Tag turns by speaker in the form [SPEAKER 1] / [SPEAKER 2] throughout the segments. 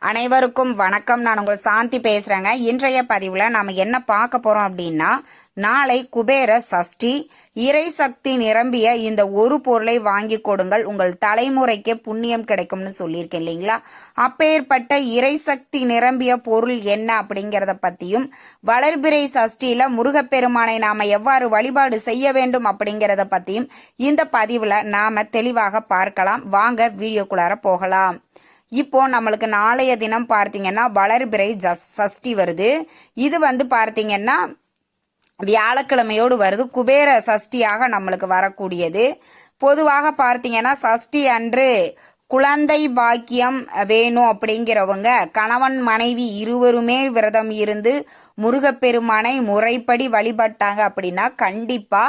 [SPEAKER 1] அனைவருக்கும் வணக்கம். நான் உங்கள் சாந்தி பேசுறேங்க. இன்றைய பதிவுல நாம என்ன பார்க்க போறோம் அப்படின்னா, நாளை குபேர சஷ்டி. இறை சக்தி நிரம்பிய இந்த ஒரு பொருளை வாங்கி கொடுங்கள், உங்கள் தலைமுறைக்கு புண்ணியம் கிடைக்கும்னு சொல்லியிருக்கேன் இல்லைங்களா? அப்பேற்பட்ட இறை சக்தி நிரம்பிய பொருள் என்ன அப்படிங்கிறத பத்தியும், வளர்பிறை சஷ்டியில முருகப்பெருமானை நாம எவ்வாறு வழிபாடு செய்ய வேண்டும் அப்படிங்கிறத பத்தியும் இந்த பதிவுல நாம தெளிவாக பார்க்கலாம். வாங்க வீடியோக்குள்ளார போகலாம். இப்போ நம்மளுக்கு நாளைய தினம் பார்த்தீங்கன்னா வளர்பிறை சஷ்டி வருது. இது பார்த்தீங்கன்னா வியாழக்கிழமையோடு வருது. குபேர சஷ்டியாக நம்மளுக்கு வரக்கூடியது. பொதுவாக பார்த்தீங்கன்னா சஷ்டி அன்று குழந்தை பாக்கியம் வேணும் அப்படிங்கிறவங்க கணவன் மனைவி இருவருமே விரதம் இருந்து முருகப்பெருமானை முறைப்படி வழிபட்டாங்க அப்படின்னா கண்டிப்பா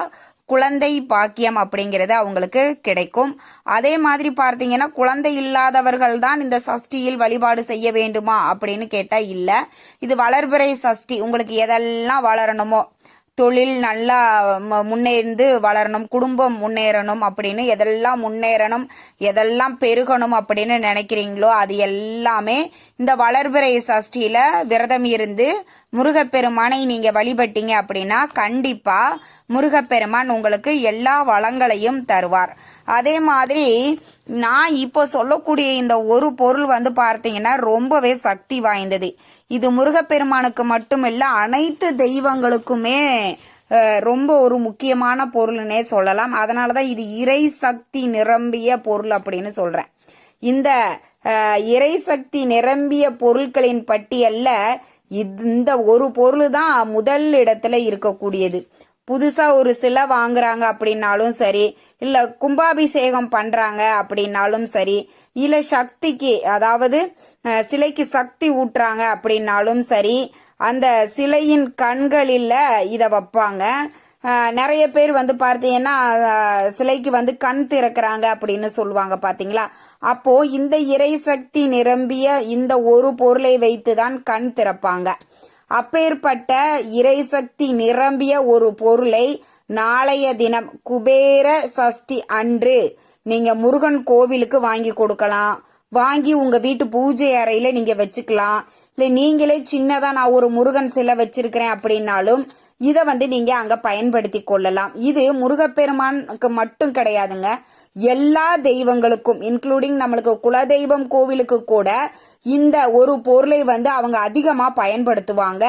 [SPEAKER 1] குழந்தை பாக்கியம் அப்படிங்கிறது அவங்களுக்கு கிடைக்கும். அதே மாதிரி பார்த்தீங்கன்னா குழந்தை இல்லாதவர்கள் தான் இந்த சஷ்டியில் வழிபாடு செய்ய வேண்டுமா அப்படின்னு கேட்டா இல்ல. இது வளர்பிறை சஷ்டி. உங்களுக்கு எதெல்லாம் வளரணுமோ, தொழில் நல்லா முன்னேந்து வளரணும், குடும்பம் முன்னேறணும் அப்படின்னு எதெல்லாம் முன்னேறணும், எதெல்லாம் பெருகணும் அப்படின்னு நினைக்கிறீங்களோ அது எல்லாமே இந்த வளர்பிறை சஷ்டியில விரதம் இருந்து முருகப்பெருமானை நீங்க வழிபட்டீங்க அப்படின்னா கண்டிப்பா முருகப்பெருமான் உங்களுக்கு எல்லா வளங்களையும் தருவார். அதே மாதிரி நான் இப்போ சொல்லக்கூடிய இந்த ஒரு பொருள் பார்த்தீங்கன்னா ரொம்பவே சக்தி வாய்ந்தது. இது முருகப்பெருமானுக்கு மட்டும் இல்ல, அனைத்து தெய்வங்களுக்குமே ரொம்ப ஒரு முக்கியமான பொருள்னே சொல்லலாம். அதனாலதான் இது இறை சக்தி நிரம்பிய பொருள் அப்படின்னு சொல்றேன். இந்த இறை சக்தி நிரம்பிய பொருட்களின் பட்டியல்ல இந்த ஒரு பொருள் தான் முதல் இடத்துல இருக்கக்கூடியது. புதுசா ஒரு சிலை வாங்குறாங்க அப்படின்னாலும் சரி, இல்ல கும்பாபிஷேகம் பண்றாங்க அப்படின்னாலும் சரி, இல்ல சக்திக்கு அதாவது சிலைக்கு சக்தி ஊட்டுறாங்க அப்படின்னாலும் சரி, அந்த சிலையின் கண்களில் இதை வைப்பாங்க. நிறைய பேர் பார்த்தீங்கன்னா சிலைக்கு கண் திறக்கிறாங்க அப்படின்னு சொல்லுவாங்க பாத்தீங்களா? அப்போ இந்த இறை சக்தி நிரம்பிய இந்த ஒரு பொருளை வைத்துதான் கண் திறப்பாங்க. அப்பேற்பட்ட இறைசக்தி நிரம்பிய ஒரு பொருளை நாளைய தினம் குபேர சஷ்டி அன்று நீங்க முருகன் கோவிலுக்கு வாங்கி கொடுக்கலாம். வாங்கி உங்க வீட்டு பூஜை அறையில நீங்க வச்சுக்கலாம். இல்லை நீங்களே சின்னதா நான் ஒரு முருகன் சிலை வச்சிருக்கிறேன் அப்படின்னாலும் இதை நீங்க அங்க பயன்படுத்தி கொள்ளலாம். இது முருகப்பெருமானுக்கு மட்டும் கிடையாதுங்க, எல்லா தெய்வங்களுக்கும் இன்க்ளூடிங் நம்மளுக்கு குலதெய்வம் கோவிலுக்கு கூட இந்த ஒரு பொருளை அவங்க அதிகமா பயன்படுத்துவாங்க.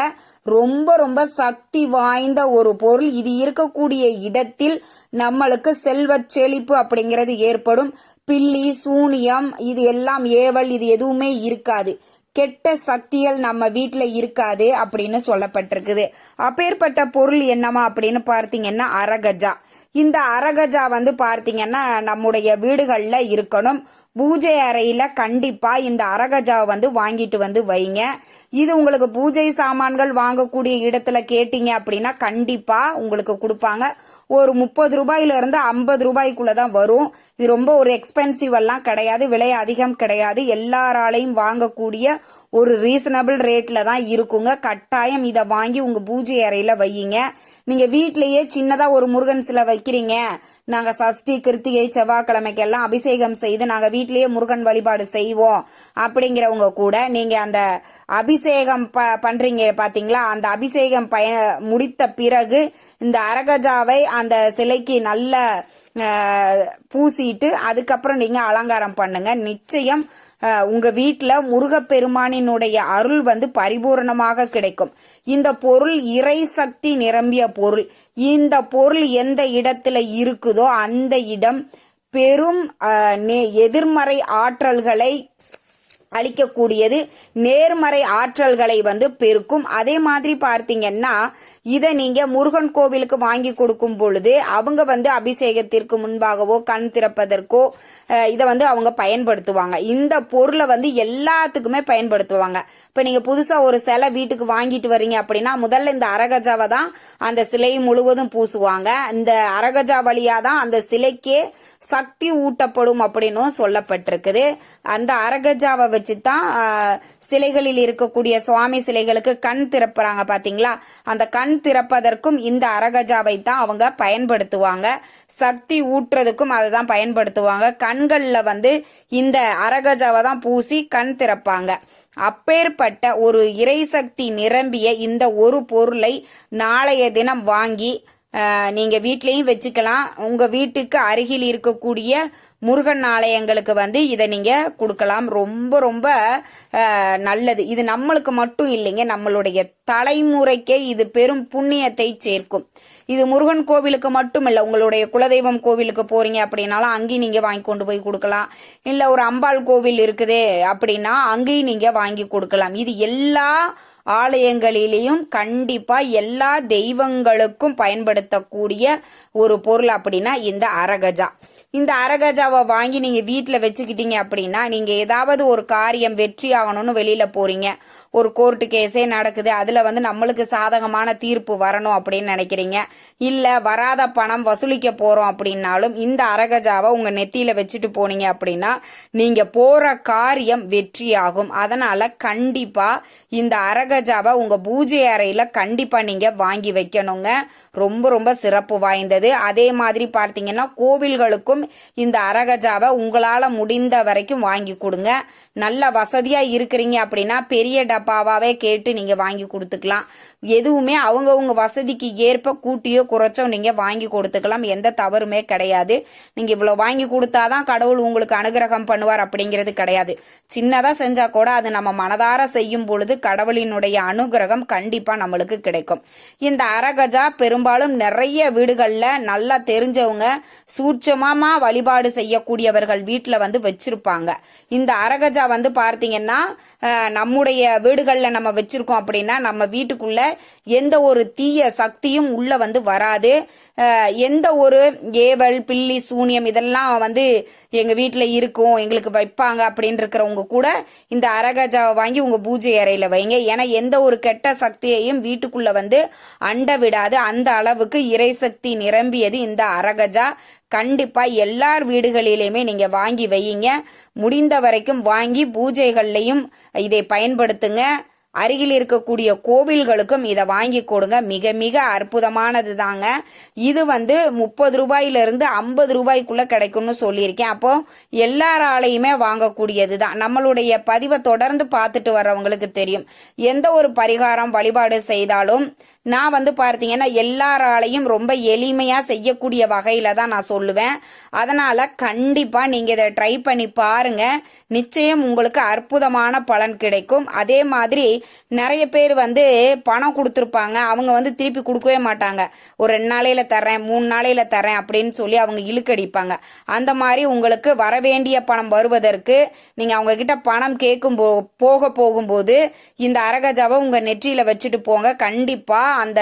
[SPEAKER 1] ரொம்ப ரொம்ப சக்தி வாய்ந்த ஒரு பொருள். இது இருக்கக்கூடிய இடத்தில் நம்மளுக்கு செல்வ செழிப்பு அப்படிங்கிறது ஏற்படும். பில்லி சூனியம் இது எல்லாம் ஏவல் இது எதுவுமே இருக்காது. கெட்ட சக்திகள் நம்ம வீட்டுல இருக்காது அப்படின்னு சொல்லப்பட்டிருக்குது. அப்பேற்பட்ட பொருள் என்னமா அப்படின்னு பார்த்தீங்கன்னா அரகஜா. இந்த அரகஜா பார்த்தீங்கன்னா நம்முடைய வீடுகள்ல இருக்கணும். பூஜை அறையில கண்டிப்பா இந்த அரகஜாவை வாங்கிட்டு வைங்க. இது உங்களுக்கு பூஜை சாமான்கள் வாங்கக்கூடிய இடத்துல கேட்டீங்க அப்படின்னா கண்டிப்பா உங்களுக்கு கொடுப்பாங்க. ஒரு 30 ரூபாயில இருந்து 50 ரூபாய்க்குள்ளதான் வரும். இது ரொம்ப ஒரு எக்ஸ்பென்சிவ் எல்லாம் கிடையாது, விலை அதிகம் கிடையாது. எல்லாராலையும் வாங்கக்கூடிய ஒரு ரீசனபிள் ரேட்ல தான் இருக்குங்க. கட்டாயம் இதை வாங்கி உங்க பூஜை அறையில வையுங்க. நீங்க வீட்லயே சின்னதா ஒரு முருகன் சிலை வைக்கிறீங்க, நாங்க சஷ்டி கிருத்திகை செவ்வாய்க்கிழமைக்கெல்லாம் அபிஷேகம் செய்து நாங்க வீட்லயே முருகன் வழிபாடு செய்வோம் அப்படிங்கிறவங்க கூட நீங்க அந்த அபிஷேகம் பண்றீங்க பாத்தீங்களா, அந்த அபிஷேகம் முடித்த பிறகு இந்த அரகஜாவை அந்த சிலைக்கு நல்ல பூசிட்டு அதுக்கப்புறம் நீங்க அலங்காரம் பண்ணுங்க. நிச்சயம் உங்க வீட்டுல முருகப்பெருமானினுடைய அருள் பரிபூரணமாக கிடைக்கும். இந்த பொருள் இறை சக்தி நிரம்பிய பொருள். இந்த பொருள் எந்த இடத்துல இருக்குதோ அந்த இடம் பெரும் எதிர்மறை ஆற்றல்களை அளிக்கக்கூடியது, நேர்மறை ஆற்றல்களை பெருக்கும். அதே மாதிரி பார்த்தீங்கன்னா இதை நீங்க முருகன் கோவிலுக்கு வாங்கி கொடுக்கும் பொழுது அவங்க அபிஷேகத்திற்கு முன்பாகவோ கண் திறப்பதற்கோ இதை அவங்க பயன்படுத்துவாங்க. இந்த பொருளை எல்லாத்துக்குமே பயன்படுத்துவாங்க. இப்ப நீங்க புதுசா ஒரு சிலை வீட்டுக்கு வாங்கிட்டு வர்றீங்க அப்படின்னா முதல்ல இந்த அரகஜாவை தான் அந்த சிலை முழுவதும் பூசுவாங்க. இந்த அரகஜா வழியா தான் அந்த சிலைக்கே சக்தி ஊட்டப்படும் அப்படின்னும் சொல்லப்பட்டிருக்குது. அந்த அரகஜாவை வச்சு தான் சிலைகளில் இருக்கக்கூடிய சுவாமி சிலைகளுக்கு கண் திறப்புறாங்க பாத்தீங்களா. அந்த கண் திறப்பதற்கும் இந்த அரகஜாவை தான் அவங்க பயன்படுத்துவாங்க. சக்தி ஊற்றுறதுக்கும் அதை தான் பயன்படுத்துவாங்க. கண்கள்ல வந்து இந்த அரகஜாவை தான் பூசி கண் திறப்பாங்க. அப்பேற்பட்ட ஒரு இறைசக்தி நிரம்பிய இந்த ஒரு பொருளை நாளைய தினம் வாங்கி நீங்க வீட்லயும் வச்சுக்கலாம். உங்க வீட்டுக்கு அருகில் இருக்கக்கூடிய முருகன் ஆலயங்களுக்கு வந்து இதை நீங்க கொடுக்கலாம். ரொம்ப ரொம்ப நல்லது. இது நம்மளுக்கு மட்டும் இல்லைங்க, நம்மளுடைய தலைமுறைக்கே இது பெரும் புண்ணியத்தை சேர்க்கும். இது முருகன் கோவிலுக்கு மட்டும் இல்லை, உங்களுடைய குலதெய்வம் கோவிலுக்கு போறீங்க அப்படின்னாலும் அங்கேயும் நீங்க வாங்கி கொண்டு போய் கொடுக்கலாம். இல்லை ஒரு அம்பாள் கோவில் இருக்குது அப்படின்னா அங்கேயும் நீங்க வாங்கி கொடுக்கலாம். இது எல்லா ஆலயங்களிலேயும் கண்டிப்பா எல்லா தெய்வங்களுக்கும் பயன்படுத்தக்கூடிய ஒரு பொருள் அப்படின்னா இந்த அரகஜா. இந்த அரகஜாவை வாங்கி நீங்க வீட்டுல வச்சுக்கிட்டீங்க அப்படின்னா நீங்க ஏதாவது ஒரு காரியம் வெற்றி ஆகணும்னு வெளியில போறீங்க, ஒரு கோர்ட்டு கேஸே நடக்குது, அதுல வந்து நம்மளுக்கு சாதகமான தீர்ப்பு வரணும் அப்படின்னு நினைக்கிறீங்க, இல்ல வராத பணம் வசூலிக்க போறோம் அப்படின்னாலும் இந்த அரகஜாவை உங்க நெத்தியில வச்சுட்டு போனீங்க அப்படின்னா நீங்க போற காரியம் வெற்றி ஆகும். அதனால கண்டிப்பா இந்த அரகஜாவை உங்க பூஜை அறையில கண்டிப்பா நீங்க வாங்கி வைக்கணுங்க. ரொம்ப ரொம்ப சிறப்பு வாய்ந்தது. அதே மாதிரி பார்த்தீங்கன்னா கோவில்களுக்கும் இந்த அரகஜாவை உங்களால முடிந்த வரைக்கும் வாங்கி கொடுங்க. நல்ல வசதியா இருக்கிறீங்க அப்படின்னா பெரிய டப்பாவே கேட்டு நீங்க வாங்கி கொடுத்துக்கலாம். எதுவுமே அவங்கவுங்க வசதிக்கு ஏற்ப கூட்டியோ குறைச்சோ நீங்க வாங்கி கொடுத்துக்கலாம். எந்த தவறுமே கிடையாது. நீங்க இவ்வளவு வாங்கி கொடுத்தாதான் கடவுள் உங்களுக்கு அனுகிரகம் பண்ணுவார் அப்படிங்கிறது கிடையாது. சின்னதா செஞ்சா கூட அது நம்ம மனதார செய்யும் பொழுது கடவுளினுடைய அனுகிரகம் கண்டிப்பா நம்மளுக்கு கிடைக்கும். இந்த அரகஜா பெரும்பாலும் நிறைய வீடுகள்ல நல்லா தெரிஞ்சவங்க சூட்சமா வழிபாடு செய்யக்கூடியவர்கள் வீட்டுல வந்து வச்சிருப்பாங்க. இந்த அரகஜா வந்து பார்த்தீங்கன்னா நம்முடைய வீடுகள்ல நம்ம வச்சிருக்கோம் அப்படின்னா நம்ம வீட்டுக்குள்ள எந்த ஒரு தீய சக்தியும் உள்ள வந்து வராது. எந்த ஒரு ஏவல் பில்லி சூனியம் இதெல்லாம் வந்து எங்க வீட்டுல இருக்கும், எங்களுக்கு வைப்பாங்க அப்படின்னு இருக்கிறவங்க கூட இந்த அரகஜாவை வாங்கி உங்க பூஜை அறையில வைங்க. ஏன்னா எந்த ஒரு கெட்ட சக்தியையும் வீட்டுக்குள்ள வந்து அண்ட விடாது. அந்த அளவுக்கு இறைசக்தி நிரம்பியது இந்த அரகஜா. கண்டிப்பா எல்லார் வீடுகளிலுமே நீங்க வாங்கி வையுங்க. முடிந்த வரைக்கும் வாங்கி பூஜைகள்லையும் இதை பயன்படுத்துங்க. அருகில் இருக்கக்கூடிய கோவில்களுக்கும் இதை வாங்கி கொடுங்க. மிக மிக அற்புதமானது தாங்க. இது வந்து 30 ரூபாயிலிருந்து 50 ரூபாய்க்குள்ள கிடைக்கும்னு சொல்லியிருக்கேன். அப்போ எல்லாராலையுமே வாங்கக்கூடியது தான். நம்மளுடைய பதிவை தொடர்ந்து பார்த்துட்டு வர்றவங்களுக்கு தெரியும். எந்த ஒரு பரிகாரம் வழிபாடு செய்தாலும் நான் வந்து பார்த்தீங்கன்னா எல்லாராலையும் ரொம்ப எளிமையா செய்யக்கூடிய வகையில தான் நான் சொல்லுவேன். அதனால கண்டிப்பா நீங்க இதை ட்ரை பண்ணி பாருங்க. நிச்சயம் உங்களுக்கு அற்புதமான பலன் கிடைக்கும். அதே மாதிரி நிறைய பேர் வந்து பணம் கொடுத்துருப்பாங்க, அவங்க வந்து திருப்பி கொடுக்கவே மாட்டாங்க. ஒரு 2 நாளையில தர்றேன் 3 நாளையில தர்றேன் அப்படின்னு சொல்லி அவங்க இழுக்கடிப்பாங்க. அந்த மாதிரி உங்களுக்கு வரவேண்டிய பணம் வருவதற்கு நீங்க அவங்க கிட்ட பணம் கேட்கும் போகும்போது இந்த அரகஜாவை உங்க நெற்றியில வச்சுட்டு போங்க. கண்டிப்பா அந்த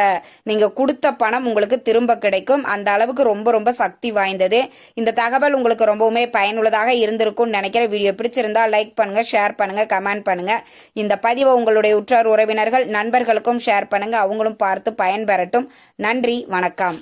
[SPEAKER 1] நீங்க கொடுத்த பணம் உங்களுக்கு திரும்ப கிடைக்கும். அந்த அளவுக்கு ரொம்ப ரொம்ப சக்தி வாய்ந்தது. இந்த தகவல் உங்களுக்கு ரொம்பவுமே பயனுள்ளதாக இருந்திருக்கும் நினைக்கிற. வீடியோ பிடிச்சிருந்தா லைக் பண்ணுங்க, ஷேர் பண்ணுங்க, கமெண்ட் பண்ணுங்க. இந்த பதிவை உங்களுடைய உற்றார் உறவினர்கள் நண்பர்களுக்கும் ஷேர் பண்ணுங்க. அவங்களும் பார்த்து பயன்பெறட்டும். நன்றி, வணக்கம்.